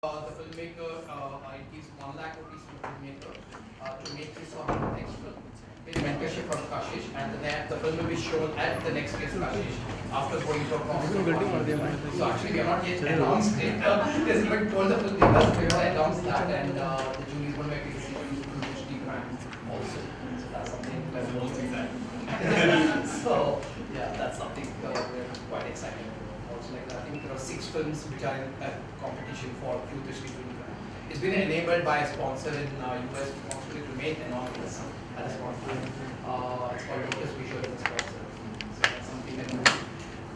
The filmmaker, it gives 1 lakh rupees to the filmmaker to make this on the next film with mentorship from Kashish, and then the film will be shown at the next year's Kashish after going to a process. So actually we have not yet announced it. There's even told the filmmakers we have announced that, and the jury is going to make a decision to HD grant also. So that's something that's most exciting. So yeah, that's something we're quite excited about. Also, like I think there are 6 films which are in competition for Q3 Film Grant. It's been enabled by a sponsor in US, responsible to make anonymous as a sponsor. It's called Lotus Visual as a sponsor. So that's something that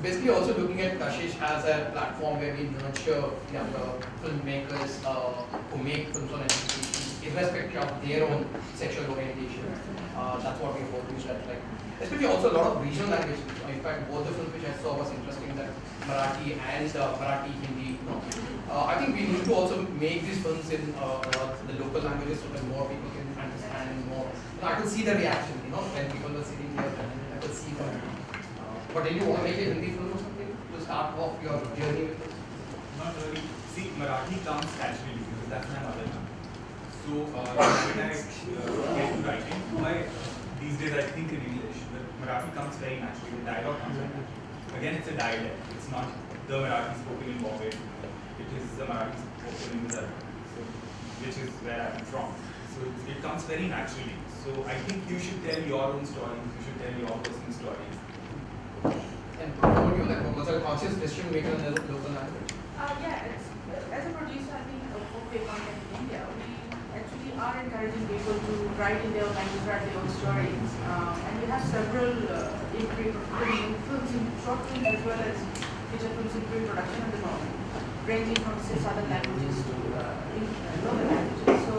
basically also looking at Kashish as a platform where we nurture younger filmmakers who make films on education, irrespective of their own sexual orientation. That's what we hope is that, like, especially also a lot of regional languages. In fact, both the films which I saw was interesting, that Marathi and Marathi Hindi. I think we need to also make these films in the local languages so that more people can understand more. I could see the reaction, when people were sitting there, I could see them. But did you want to make a Hindi film or something to start off your journey with it? Not really. See, Marathi comes naturally because that's my mother tongue. So when I get to writing, these days I think in English, but Marathi comes very naturally. The dialogue comes very naturally. Again, it's a dialect. It's not the Marathi spoken in Bombay. It is the Marathi spoken in Gujarat, so which is where I'm from. So it comes very naturally. So I think you should tell your own stories. You should tell your personal stories. And what about you? Like, was a conscious decision maker in the local language? Yeah, as a producer, I think for pay content in India, we actually are encouraging people to write in their own language, write their own stories. And we have several films, in short films as well as feature films in pre-production at the moment, ranging from southern languages to local languages. So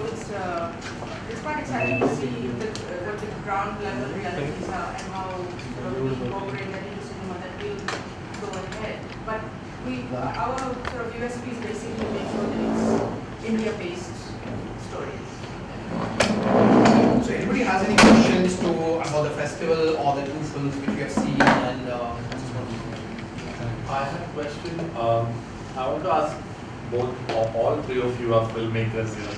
it's quite exciting to see what the ground level realities are and how we incorporate that into cinema that will go ahead. But our sort of USP is basically to make sure that it's India-based stories. So anybody has any questions about the festival or the 2 films which we have seen, and I have a question. I want to ask both or all 3 of you are filmmakers here.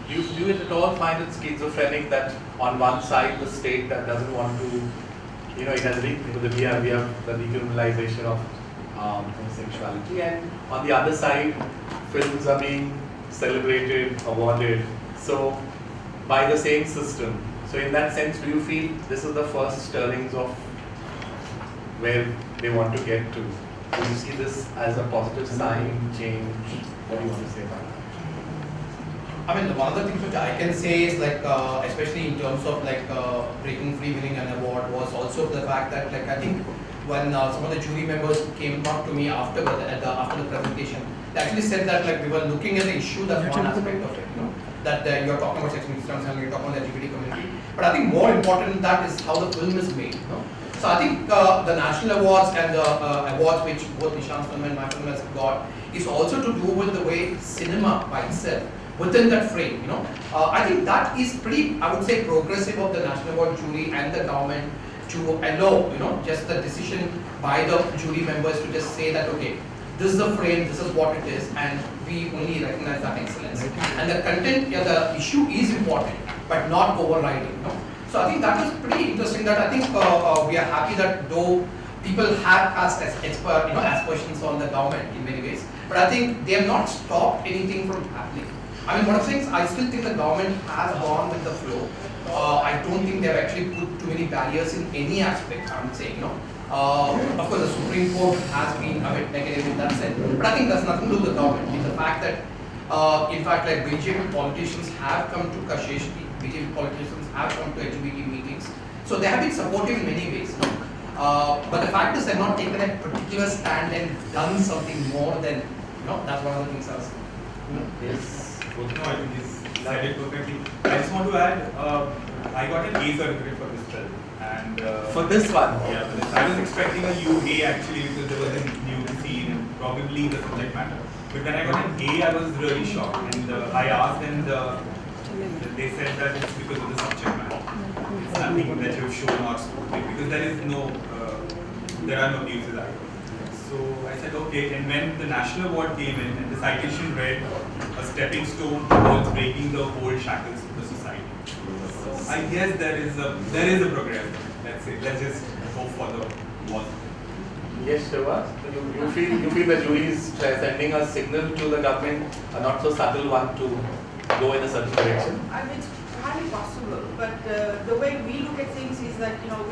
Do you at all find it schizophrenic that on one side the state that doesn't want to, it has we have the decriminalization of homosexuality, and on the other side films are being celebrated, awarded, so by the same system. So in that sense, do you feel this is the first stirrings of where they want to get to? Do you see this as a positive sign, change? What do you want to say about that? I mean, one of the things which I can say is, like, especially in terms of like Breaking Free winning an award, was also the fact that, like, I think when some of the jury members came up to me after the presentation, they actually said that, like, we were looking at the issue, that's one aspect of it, that you're talking about sex misconduct and you're talking about the LGBT community. But I think more important than that is how the film is made. So I think the national awards and the awards which both Nishan's film and my film has got is also to do with the way cinema by itself, within that frame, I think that is pretty, I would say, progressive of the National Award jury and the government to allow, just the decision by the jury members to just say that, okay, this is the frame, this is what it is, and we only recognize that excellence. And the content, the issue is important, but not overriding, So I think that is pretty interesting, that I think we are happy that though people have asked asked questions on the government in many ways, but I think they have not stopped anything from happening. I mean, what I'm saying is, I still think the government has gone with the flow. I don't think they've actually put too many barriers in any aspect, I'm saying, Of course, the Supreme Court has been a bit negative in that sense, but I think that's nothing to do with the government. It's the fact that, in fact, like, BJP politicians have come to Kashish, BJP politicians have come to LGBT meetings, so they have been supportive in many ways, But the fact is, they've not taken a particular stand and done something more than, that's one of the things I was. Yes. No, I think he's said it perfectly. I just want to add, I got an A certificate for this film, and For this one? yeah, for this. I was expecting a UA actually because there was a new scene and probably the subject matter. But when I got an A, I was really shocked, and I asked, and they said that it's because of the subject matter. It's nothing that you've shown or spoken, because there are no abuses either. So I said, okay. And when the national award came in, and the citation read, a stepping stone towards breaking the whole shackles of the society. So I guess there is a progress. Let's say, let's just hope for the was. Yes, Shiva. You feel the jury is sending a signal to the government, a not so subtle one, to go in a certain direction? I mean, it's highly possible, but the way we look at things is that, you know,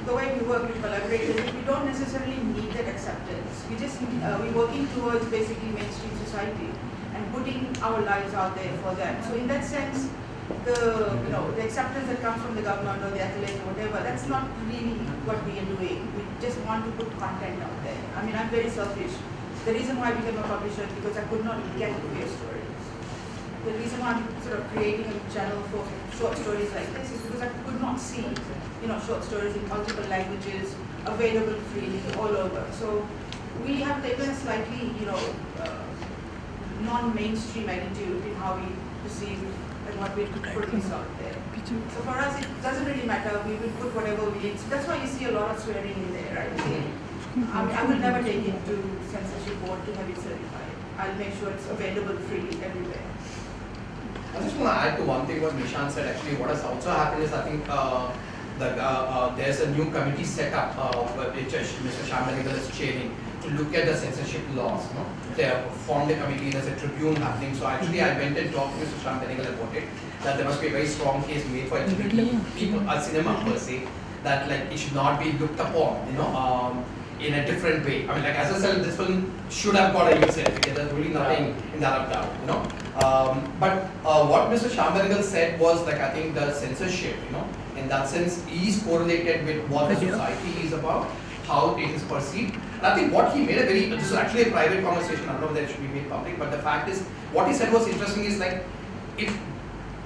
the way we work with collaborators, we don't necessarily need that acceptance. We're working towards basically mainstream society and putting our lives out there for them. So in that sense, the acceptance that comes from the government or the accolades or whatever, that's not really what we are doing. We just want to put content out there. I mean, I'm very selfish. The reason why I became a publisher is because I could not get queer stories. The reason why I'm sort of creating a channel for short stories like this is because I could not see, short stories in multiple languages available freely all over. So we have taken a slightly, non-mainstream attitude in how we perceive and what we produce out there. So for us, it doesn't really matter. We will put whatever we need. So that's why you see a lot of swearing in there, right? I will never take it to censorship board to have it certified. I'll make sure it's available freely everywhere. I just want to add to one thing what Nishant said. Actually, what has also happened is I think there's a new committee set up which Mr. Shamdanigal is chairing to look at the censorship laws. They have formed a committee. There's a tribune happening. So actually, I went and talked to Mr. Shamdanigal about it. That there must be a very strong case made for LGBT people, cinema per se, that like it should not be looked upon, in a different way. I mean, like as I said, this film should have got a youth certificate. There's really nothing in that of doubt, But what Mr. Shamdanigal said was like I think the censorship, in that sense, is correlated with what the society is about, how it is perceived. And I think what he made this is actually a private conversation. I don't know whether it should be made public, but the fact is, what he said was interesting. Is like if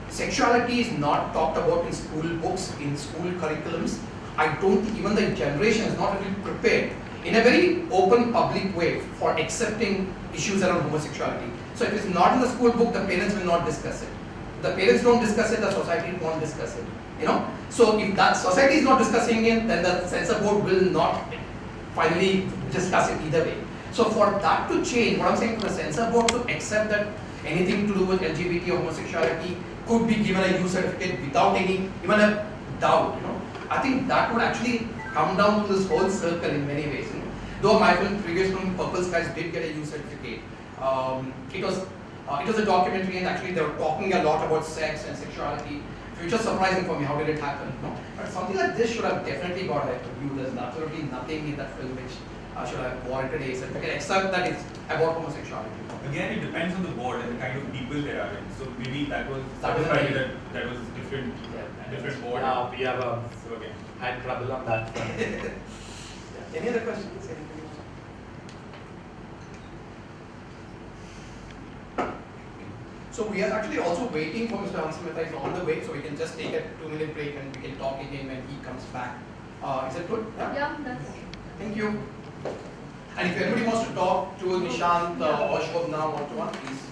sexuality is not talked about in school books, in school curriculums, I don't think even the generation is not really prepared in a very open public way for accepting issues around homosexuality. So if it's not in the school book, the parents will not discuss it. If the parents don't discuss it, the society won't discuss it. So if that society is not discussing it, then the censor board will not finally discuss it either way. So for that to change, what I'm saying, for the censor board to accept that anything to do with LGBT or homosexuality could be given a youth certificate without even a doubt, I think that would actually come down to this whole circle in many ways. Though my previous film, Purple Skies, did get a youth certificate. It was a documentary, and actually they were talking a lot about sex and sexuality, which was surprising for me. How did it happen? But something like this should have definitely got a review. There's absolutely nothing in that film which should have warranted a certificate, except that it's about homosexuality. Again, it depends on the board and the kind of people there are in. So maybe that was different. Yeah. Different board. Now we have So again, had trouble on that front. Any other questions? So we are actually also waiting for Mr. Hansal Mehta. He's on the way, so we can just take a 2-minute break and we can talk again when he comes back. Is that good? Yeah, that's okay. Thank you. And if anybody wants to talk to Nishant or Shobna one-to-one, please.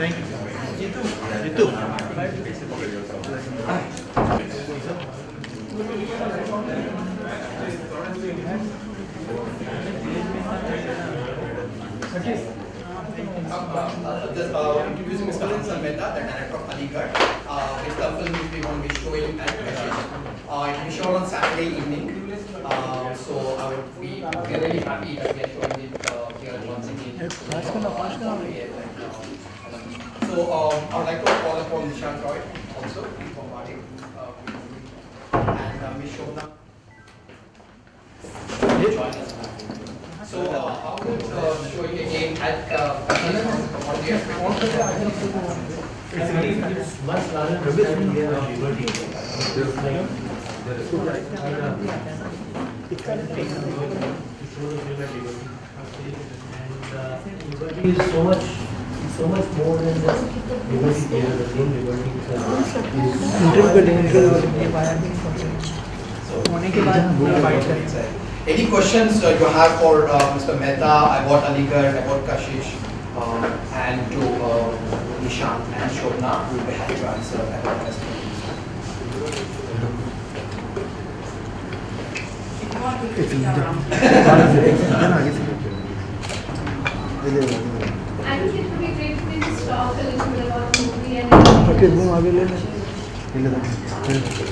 Thank you. You Introducing Mr. Hansal Mehta, the director of Aligarh. It's the film which we will be showing at Kashish. It will be shown on Saturday evening. So I would be really happy that we are showing it here once again. So I would like to call upon Nishant Roy also for Martin and Ms. Shobna. Join us. So how would showing again at what do you expect? It's much larger than liberty. It kind of takes liberty is so much more than just liberty there, the same liberty interview को लेने के लिए होने के बाद fight करेंगे Any questions you have for Mr. Mehta about Aligarh, about Kashish, and to Nishant and Shobna, we will be happy to answer about questions. If you want to repeat around. I think it would be great if we just talk a little bit about the movie and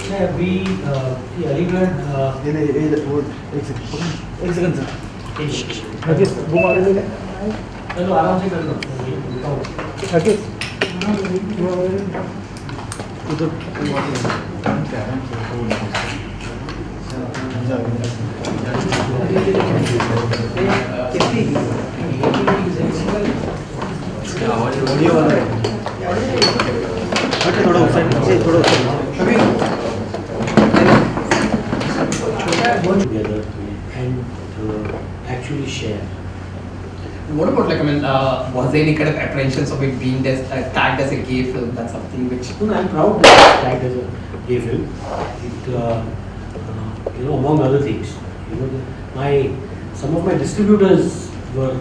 Yeah, we Aligarh एक second sir Rakesh घूम आगे ले ले चलो आराम से कर लो राकेश उधर ऑडियो वाला है थोड़ा उस साइड से थोड़ा together and actually share. What about like, I mean, was there any kind of apprehensions of it being tagged as a gay film? That's something which. No, I'm proud that it's tagged as a gay film. It, among other things, some of my distributors were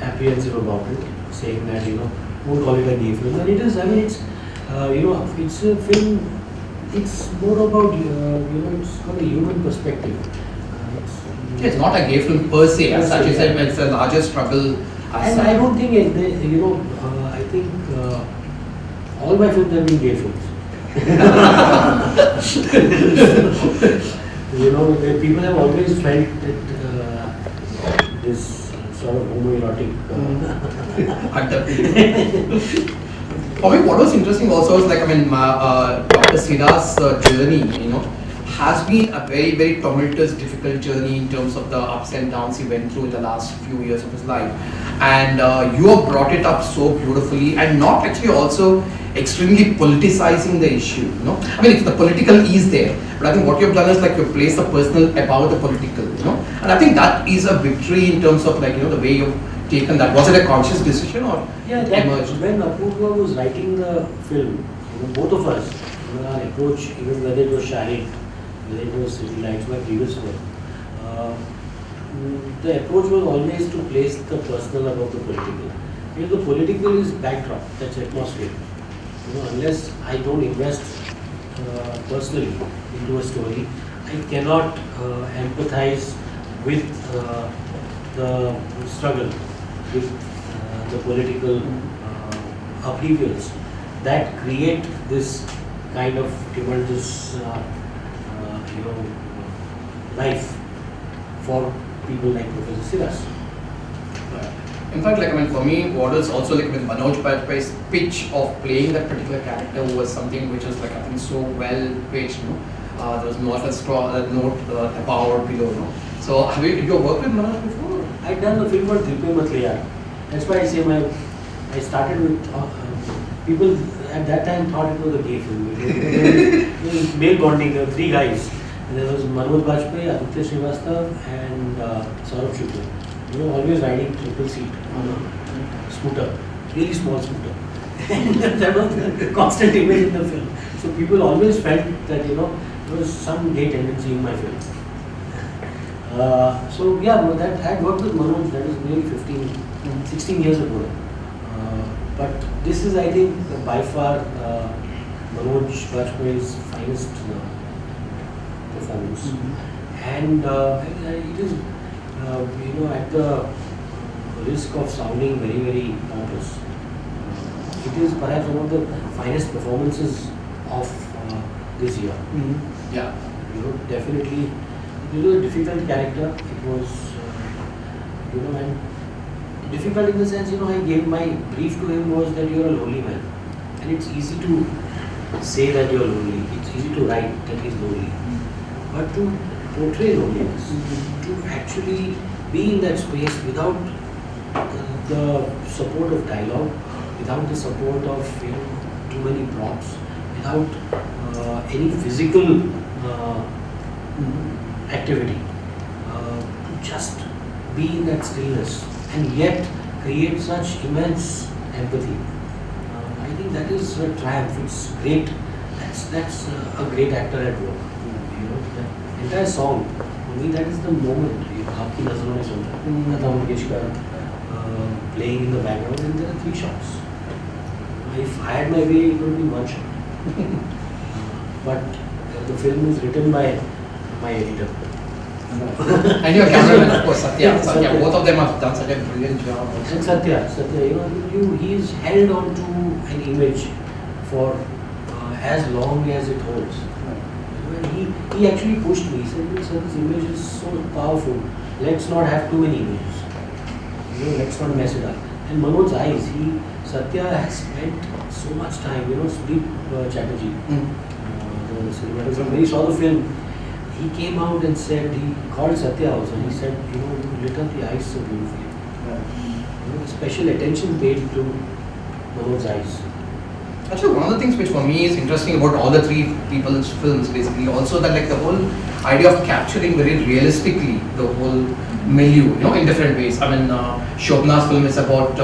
apprehensive about it, saying that won't call it a gay film, and it is. I mean, it's it's a film. It's more about it's got a human perspective. It's not a gay film per se, as such. You said it's a larger struggle. And I don't think I think all my films have been gay films. People have always felt that this sort of homoerotic. For me, what was interesting also is like, I mean, Dr. Siddha's journey, has been a very, very tumultuous, difficult journey in terms of the ups and downs he went through in the last few years of his life. And you have brought it up so beautifully, and not actually also extremely politicizing the issue. I mean, the political is there, but I think what you have done is like you place the personal above the political. And I think that is a victory in terms of like the way you've taken that. Was it a conscious decision or that emerged? When Apurva was writing the film, both of us, our approach, even whether it was Shahid, whether it was City Lights, my previous work, the approach was always to place the personal above the political. The political is backdrop, that's atmosphere. Unless I don't invest personally into a story, I cannot empathize with the struggle, with the political upheavals that create this kind of tumultuous life for people like Professor Siddha's. In fact, like, I mean, for me, what is also like with Manoj Bajpayee's pitch of playing that particular character was something which was like, I think, so well pitched. There was not a strong note above or below. So, have you worked with Manoj before? I'd done the film called Dilpe Mat Le Yaar. That's why I say I started with people at that time thought it was a gay film. It was male bonding, there were three guys. And there was Manoj Bajpayee, Aditya Srivastav and Saurabh Shukla. Always riding triple seat on a scooter, really small scooter. And that was the constant image in the film. So people always felt that there was some gay tendency in my film. So yeah, that I had worked with Manoj, that is nearly 16 years ago. But this is, I think, by far Manoj Bajpayee's finest performance. And it is, at the risk of sounding very, very pompous, it is perhaps one of the finest performances of this year. Yeah. Definitely, it was a difficult character. It was, and difficult in the sense, I gave my brief to him was that you're a lonely man. And it's easy to say that you're lonely. It's easy to write that he's lonely. But to portray loneliness, to actually be in that space without the support of dialogue, without the support of too many props, without any physical activity, to just be in that stillness and yet create such immense empathy. I think that is a triumph. It's great. That's a great actor at work. The entire song For me, that is the moment. आपकी नज़रों में सुनता है Lata Mangeshkar playing in the background, and there are 3 shots. If I had my way, it would be 1 shot. But the film is written by my editor. And your cameraman, of course, Satya, both of them have done such a brilliant job. Also. And Satya, he's held on to an image for as long as it holds. He actually pushed me. He said, "Sir, this image is so powerful. Let's not have too many images. Let's not mess it up." And Manoj's eyes, Satya has spent so much time. Sudeep Chatterjee, the cinematographer, when he saw the film, he came out and said, he called Satya also. He said, you lit up the eyes so beautifully. Special attention paid to Manoj's eyes. Actually, one of the things which for me is interesting about all the 3 people's films, basically, also that like the whole idea of capturing very realistically the whole milieu, in different ways. I mean, Shobna's film is about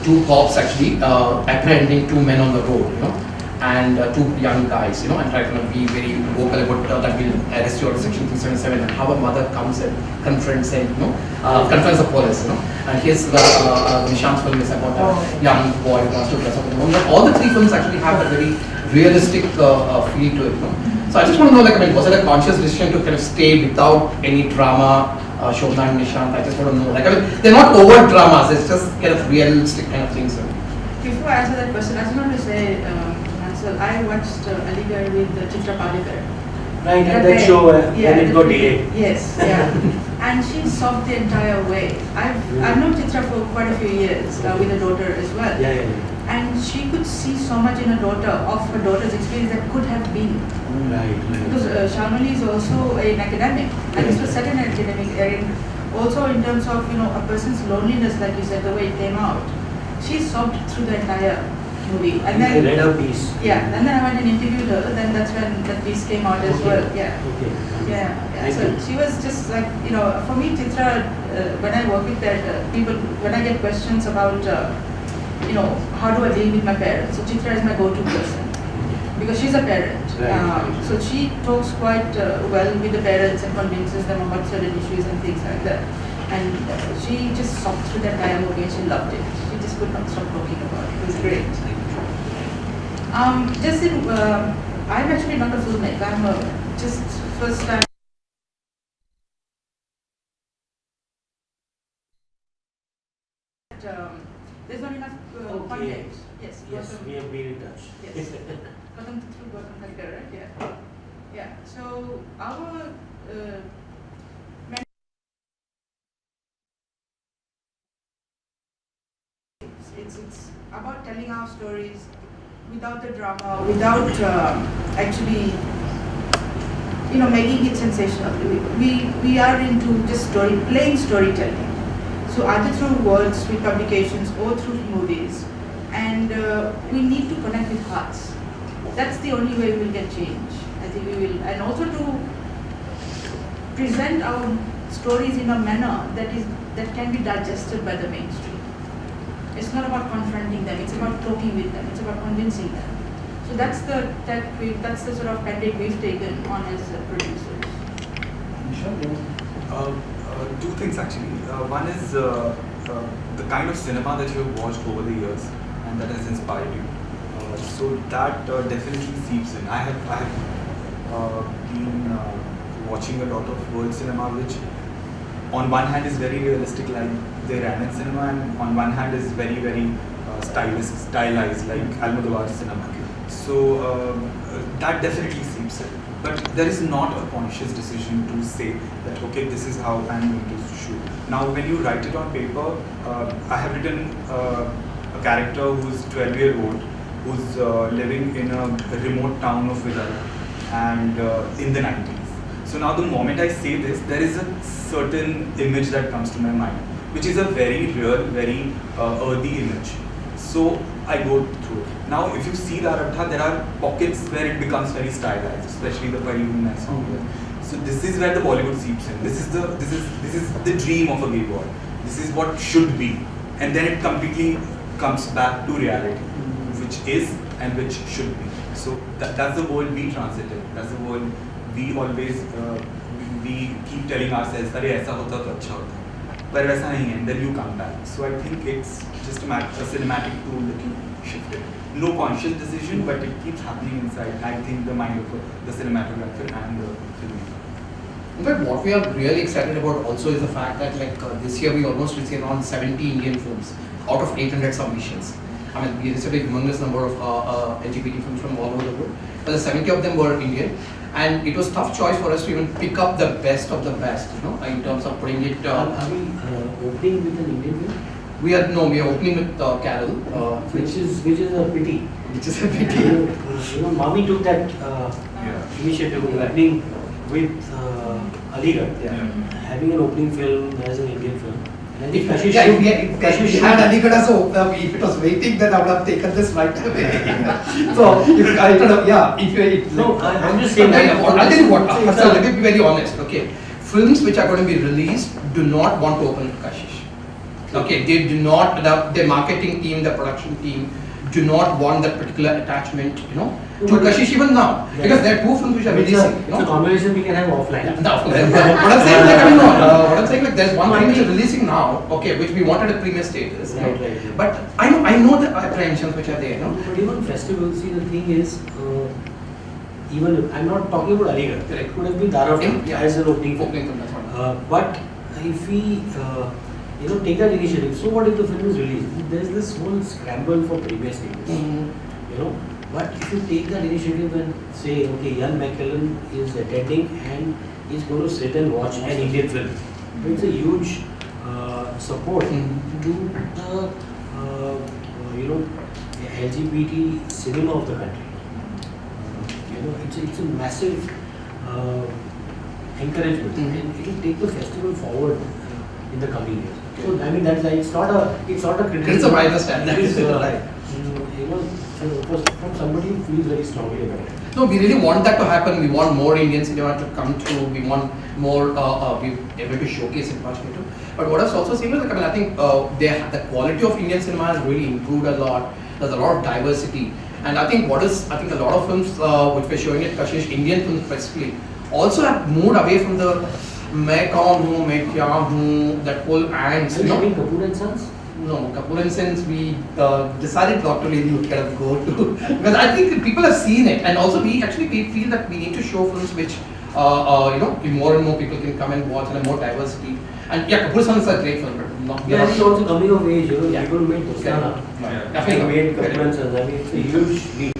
2 cops actually apprehending 2 men on the road, and 2 young guys, and try to be very vocal about that will arrest you under Section 377, and how a mother comes and confronts him, confronts the police, and here's Nishant's film is about a young boy who wants to dress up in a woman. All the 3 films actually have a very realistic feel to it. So I just want to know, was it a conscious decision to kind of stay without any drama, Shobna and Nishant? I just want to know, they're not overt dramas, it's just kind of realistic kind of things. Before I answer that question, I just want to say, Hansal, I watched Aligarh with Chitra Palekar. Right, and that show when it got delayed. Yes, yeah. And she sobbed the entire way. I've known Chitra for quite a few years with her daughter as well. Yeah. And she could see so much in her daughter, of her daughter's experience that could have been. Right. Because Shamali is also an academic, and this was set in an academic area. Also in terms of, a person's loneliness, like you said, the way it came out. She sobbed through the entire movie. And then I read her piece. Yeah, and then I went and interviewed her, then that's when that piece came out as well. Yeah. Okay. Yeah. So she was just like, for me, Chitra, when I work with that, people, when I get questions about, how do I deal with my parents? So Chitra is my go-to person. Because she's a parent. Right. So she talks quite well with the parents and convinces them about certain issues and things like that. And she just sobbed through that entire movie and she loved it. She just could not stop talking about it. It was great. I'm actually not a filmmaker. I'm just first time. There's not enough content. Yes. Yes, we have been in touch. Yes. Gotham through Gotham Thacker, right? Yeah. Yeah. So our it's about telling our stories without the drama, without actually making it sensational. We are into just plain storytelling. So either through words, with publications, or through movies, and we need to connect with hearts. That's the only way we will get change. I think we will, and also to present our stories in a manner that can be digested by the mainstream. It's not about confronting them. It's about talking with them. It's about convincing them. So that's the sort of mandate we've taken on as producers. Two things actually. One is the kind of cinema that you have watched over the years and that has inspired you. So that definitely seeps in. I have been watching a lot of world cinema, which on one hand is very realistic, like the Iranian cinema, and on one hand is very, very stylized, like Almodovar cinema. So that definitely seeps in. But there is not a conscious decision to say that, okay, this is how I'm going to shoot. Now, when you write it on paper, I have written a character who's 12-year-old, who's living in a remote town of Vidal, and in the 90s. So now the moment I say this, there is a certain image that comes to my mind, which is a very real, very earthy image. So I go through it. Now, if you see Laratha, there are pockets where it becomes very stylized, especially the Parihoon song. So this is where the Bollywood seeps in. This is the dream of a gay boy. This is what should be, and then it completely comes back to reality, which is and which should be. So that's the world we transit in. That's the world we always we keep telling ourselves अरे ऐसा होता तो अच्छा होता, पर वैसा नहीं है, and then you come back. So I think it's just a cinematic tool that you shifted. No conscious decision, but it keeps happening inside. I think the mind of the cinematographer and the filmmaker. In fact, what we are really excited about also is the fact that this year we almost received around 70 Indian films out of 800 submissions. I mean, we received a humongous number of LGBT films from all over the world, but the 70 of them were Indian, and it was a tough choice for us to even pick up the best of the best, in terms of putting it. Are we opening with an Indian film? We are opening with Carol, Which is a pity. which is a pity. Mami took that initiative of opening with Aligarh, having an opening film as an Indian film. And I think Kashish If we had Aligarh as a opener, if it was waiting, then I would have taken this right away. So, I'm just saying. I'll tell you what, Hansal, let me be very honest, okay? Films which are going to be released do not want to open Kashish. Okay, they do not, their marketing team, the production team, do not want that particular attachment, to Kashish even now. Because there are two films which are releasing, It's a conversation we can have offline. What I'm saying, there's one thing which is releasing now, okay, which we wanted a premium status. Right. But I know the apprehensions which are there, But even festivals, see, the thing is, even I'm not talking about Aligarh. Correct. It could have been Dara Yeah. as an opening film. Opening film, that's what. But if we take that initiative, so what if the film is released? There's this whole scramble for premier status. But if you take that initiative and say, okay, Ian McKellen is attending and is going to sit and watch an Indian film, it's a huge support to the LGBT cinema of the country. It's a massive encouragement, and it will take the festival forward in the coming years. So I mean it's not a criticism. It's a I understand. It is from somebody who feels very strongly about it. No, we really want that to happen. We want more Indian cinema to come through. We want more be able to showcase it much better. But what I was also saying is, I think the quality of Indian cinema has really improved a lot. There's a lot of diversity, and I think a lot of films which we're showing at Kashish, Indian films specifically, also have moved away from the मैं कौन हूँ, मैं क्या हूँ, that whole angst. Are you showing Kapoor and Sons? No, Kapoor and Sons we decided not to really go to because I think people have seen it, and also we feel that we need to show films which more and more people can come and watch, and more diversity. And yeah, Kapoor and Sons is a great film, but not. Yeah, it's also coming of age. People made Dostana. Definitely Made Kapoor and Sons. I mean, it's a huge leap.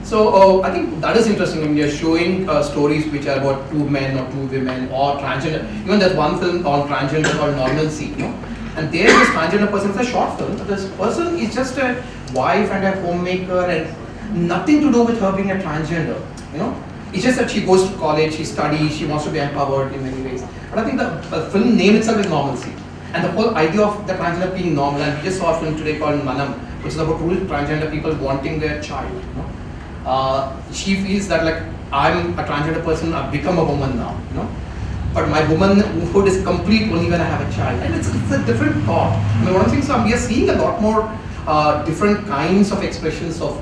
So I think that is interesting when we are showing stories which are about two men or two women or transgender. Even there's one film on transgender called Normalcy, and there this transgender person is a short film. But this person is just a wife and a homemaker, and nothing to do with her being a transgender. It's just that she goes to college, she studies, she wants to be empowered in many ways. But I think the film name itself is Normalcy, and the whole idea of the transgender being normal. And we just saw a film today called Manam, which is about two transgender people wanting their child. She feels that I'm a transgender person, I've become a woman now, but my womanhood is complete only when I have a child, and it's a different thought. I mean, what I'm saying, so we are seeing a lot more different kinds of expressions of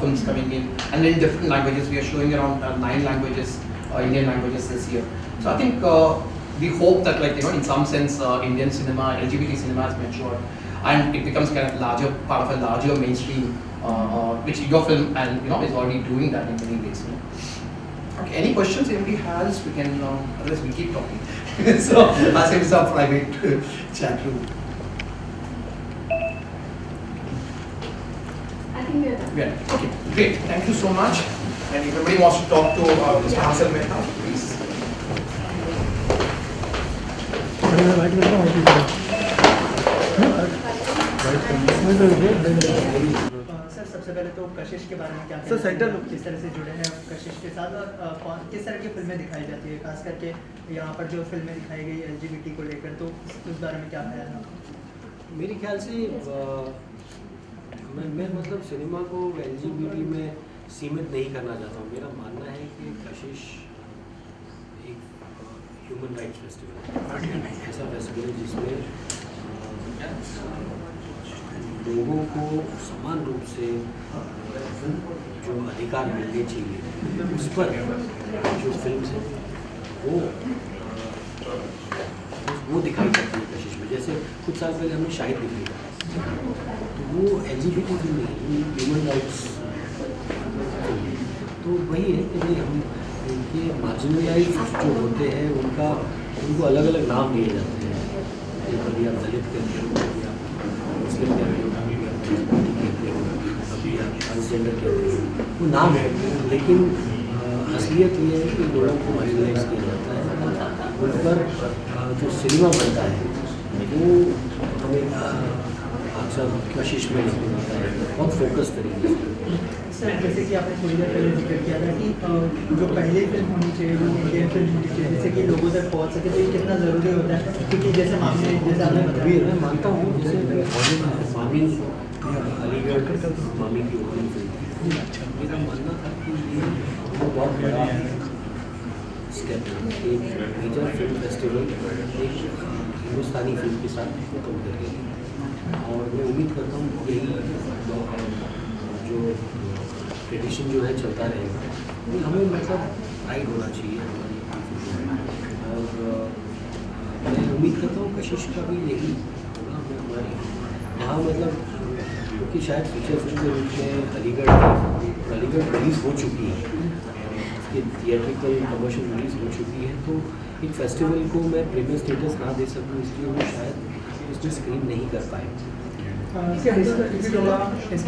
films coming in, and in different languages. We are showing around 9 languages, Indian languages this year. So I think we hope that in some sense Indian cinema, LGBT cinema has matured, and it becomes kind of larger part of a larger mainstream. Which your film and is already doing that in many ways. Okay, any questions anybody has, we can otherwise we keep talking. So ask him some private chat room. I think we're done. Yeah. Okay, great. Thank you so much. And if anybody wants to talk to Mr. Hansal Mehta, please. Sir सबसे पहले तो कशिश के बारे में क्या sir centre लोग किस तरह से जुड़े हैं कशिश के साथ और किस तरह की फिल्में दिखाई जाती है, खास करके यहाँ पर जो फिल्में दिखाई गई LGBT को लेकर, तो उस बारे में क्या ख्याल है? मेरे ख्याल से मैं मतलब सिनेमा को LGBT में सीमित नहीं करना चाहता हूँ. मेरा मानना है कि कशिश एक ह्यूमन राइट्स फेस्टिवल है, ऐसा फेस्टिवल है जिसमें लोगों को समान रूप से जो अधिकार मिलने चाहिए उस पर जो फिल्म है वो दिखाई जाती है कशिश में। जैसे कुछ साल पहले हमने शाहिद दिखाई, तो वो LGBT फिल्म नहीं, ह्यूमन राइट्स। तो वही है कि भाई हम इनके मार्जिनलाइज जो होते हैं उनको अलग अलग नाम दिए जाते हैं। कभी आप दलित कहते हो, कभी आप मुस्लिम कहते हो, कभी आप कहते हो, कभी आप ट्रांसजेंडर कहते हो, वो नाम है। लेकिन असलियत ये है कि लोगों को मार्जिनलाइज किया जाता है। उन पर जो सिनेमा बनता है वो हमें अक्सर कशिश में देखने मिलता है, बहुत फोकस तरीके से। सर जैसे कि आपने थोड़ी देर पहले जिक्र किया था कि जो पहली फिल्म होनी चाहिए वो इंडियन फिल्म होनी चाहिए, जैसे कि लोगों तक पहुंच सके, तो ये कितना ज़रूरी होता है? क्योंकि जैसे मामले जैसे आपने बताया, मैं मानता हूँ जैसे मामी अलीगढ़ मामी की ओपनिंग फिल्म थी, मेरा मानना था कि ये बहुत बड़ा स्टेप है। एक मेजर फिल्म फेस्टिवल एक हिंदुस्तानी फिल्म के साथ कम कर रही है, और मैं उम्मीद करता हूँ यही जो ट्रेडिशन जो है चलता रहेगा। तो हमें मतलब प्राइड होना चाहिए हमारी, और मैं उम्मीद करता हूँ कशिश का भी यही होगा। मैं हमारी यहाँ मतलब क्योंकि शायद फीचर फिल्म के रूप में अलीगढ़ रिलीज़ हो चुकी है, इसकी थिएट्रिकल कमर्शियल रिलीज़ हो चुकी है, तो एक फेस्टिवल को मैं प्रीमियर स्टेटस ना दे सकूँ, इसलिए वो शायद उसमें स्क्रीन नहीं कर पाए। इसके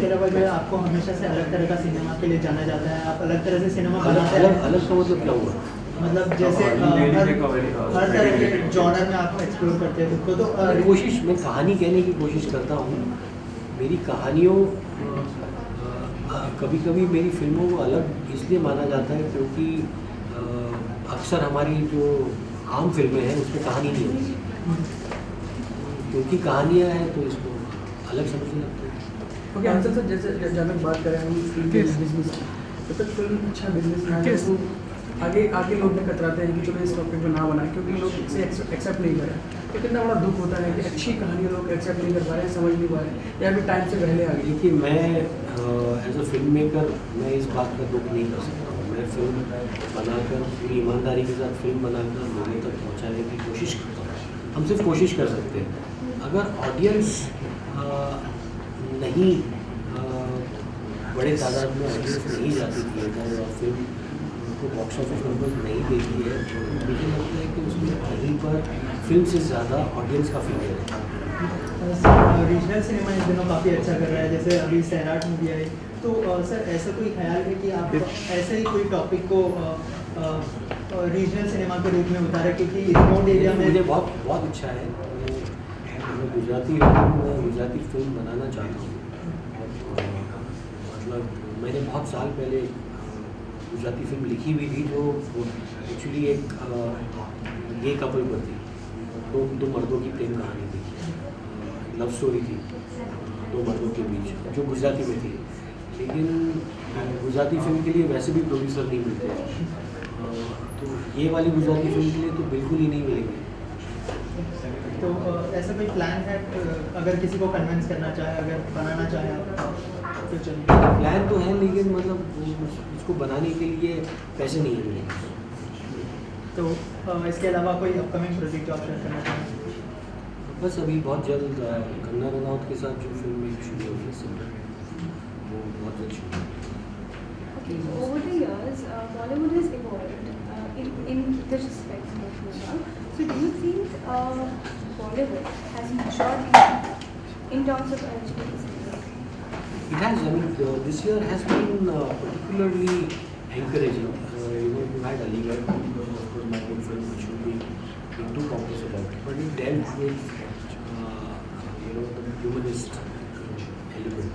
अलावा जो है आपको हमेशा से अलग तरह का सिनेमा के लिए जाना जाता है, आप अलग तरह से सिनेमा बनाते हैं। अलग का मतलब क्या हुआ? मतलब जैसे हर तरह के जॉनर में आप एक्सप्लोर करते हैं खुद को। तो कोशिश, मैं कहानी कहने की कोशिश करता हूँ। मेरी कहानियों कभी कभी मेरी फिल्मों को अलग इसलिए माना जाता है क्योंकि अक्सर हमारी जो आम फिल्में हैं उसमें कहानी नहीं होती, क्योंकि कहानियाँ हैं तो इसको अलग समझने लगते हैं। ओके हंसल सर, जैसे जब हम बात कर रहे हैं हम फिल्म के बिजनेस, जब तक फिल्म अच्छा बिजनेस ना है तो आगे लोग भी कतराते हैं कि चलो इस टॉपिक को ना बनाए, क्योंकि लोग इसे एक्सेप्ट नहीं कर रहे। तो कितना बड़ा दुख होता है कि अच्छी कहानी लोग एक्सेप्ट नहीं कर पा रहे हैं, समझ नहीं पा रहे हैं, या फिर टाइम से पहले आ गई। देखिए, मैं एज अ फिल्म मेकर मैं इस बात का दुख नहीं कर सकता हूँ। मैं फिल्म बनाकर पूरी ईमानदारी के साथ फिल्म बनाकर लोगों तक पहुँचाने की कोशिश करता हूँ। हम सिर्फ कोशिश कर सकते हैं। अगर ऑडियंस नहीं बड़े तादाद में ऑडियंस नहीं जाती थिएटर और फिल्म को बॉक्स ऑफिस नंबर नहीं देती है, तो मुझे लगता है कि उसमें कहीं पर फिल्म से ज़्यादा ऑडियंस का फीचर है। सर रीजनल सिनेमा इन दिनों काफ़ी अच्छा कर रहा है, जैसे अभी सैराट मूवी आई, तो सर ऐसा कोई ख्याल है कि आप ऐसे ही कोई टॉपिक को रीजनल सिनेमा के रूप में उतारें, क्योंकि रिमोट एरिया में मुझे बहुत अच्छा है। मैं गुजराती फिल्म बनाना चाहता हूँ। मतलब मैंने बहुत साल पहले गुजराती फिल्म लिखी भी थी जो एक्चुअली एक गे कपल पर थी। दो मर्दों की प्रेम कहानी थी, लव स्टोरी थी दो मर्दों के बीच, जो गुजराती में थी। लेकिन गुजराती फिल्म के लिए वैसे भी प्रोड्यूसर नहीं मिलते हैं, तो ये वाली गुजराती फिल्म के लिए तो बिल्कुल ही नहीं मिलेंगे। तो ऐसा कोई प्लान है, अगर किसी को कन्विंस करना चाहे, अगर बनाना चाहे आप तो चलिए। प्लान तो है, लेकिन मतलब उसको बनाने के लिए पैसे नहीं मिलेंगे। तो इसके अलावा कोई अपकमिंग प्रोजेक्ट जो आप शेयर करना चाहें? बस अभी बहुत जल्द कंगना रनौत के साथ जो फिल्म में शुरू होगी सिमरन, वो बहुत जल्द शुरू होगी। Okay, so over the years, Bollywood has evolved in this respect. So do you think Bollywood has matured in terms of LGBT cinema? It has. I mean, this year has been particularly encouraging. You had Aligarh, of course, my own film, which should be too complex about it, but it dealt with the humanist element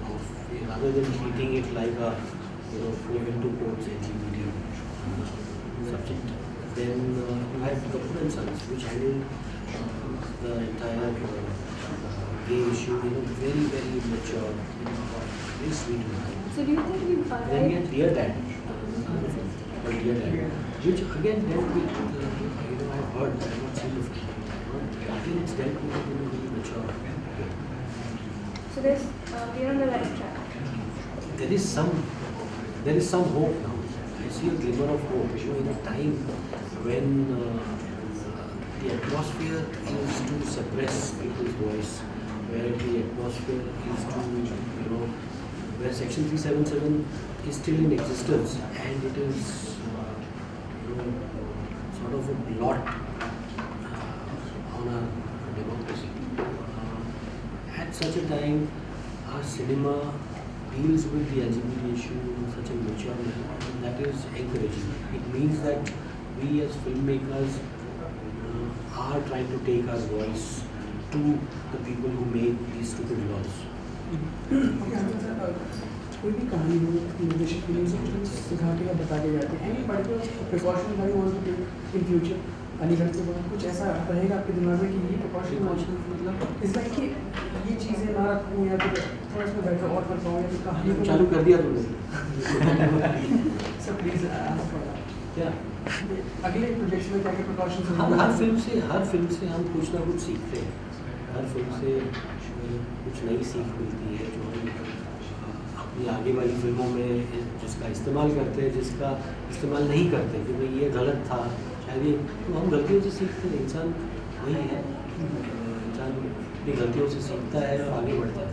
of, rather than treating it like a into quotes LGBT subject. Then you had Kapoor and Sons, which handled the entire gay issue in a very, very mature, very sweet manner. So do you think we've Then we had arrived? Dear Dad, Dear Dad, which again dealt with, I've heard, I've not seen the film, again it's dealt with in a very mature way. So we are on the right track. There is some hope now. I see a glimmer of hope. You know, in a time when the atmosphere is to suppress people's voice, where the atmosphere is to, you know, where Section 377 is still in existence and it is, you know, sort of a blot on our democracy. At such a time, our cinema deals with the LGBT issue in such a mature manner, and that is encouraging. It means that we as filmmakers are trying to take our voice to the people who make these stupid laws. Okay, Hansal sir, कोई भी कहानी हो निर्देशक के लिए कुछ सिखा के या बता के जाते हैं any particular precaution that you want to take in future Aligarh के बाद कुछ ऐसा रहेगा आपके दिमाग में कि ये प्रिकॉशन मतलब इस लाइक कि ये चीज़ें ना रखूँ या फिर थोड़ा इसमें बेटर और कर पाऊँ या फिर कहानी को चालू कर दिया तुमने। सर प्लीज़ क्या अगले प्रोजेक्ट्स में क्या क्या प्रिकॉशंस हर फिल्म से हम कुछ ना कुछ सीखते हैं। हर फिल्म से कुछ नई सीख मिलती है जो हम अपनी आगे वाली फिल्मों में जिसका इस्तेमाल करते हैं, जिसका इस्तेमाल नहीं करते कि भाई ये गलत था शायद ये, तो हम गलतियों से सीखते हैं। इंसान वही है, इंसान अपनी गलतियों से सीखता है और आगे बढ़ता है।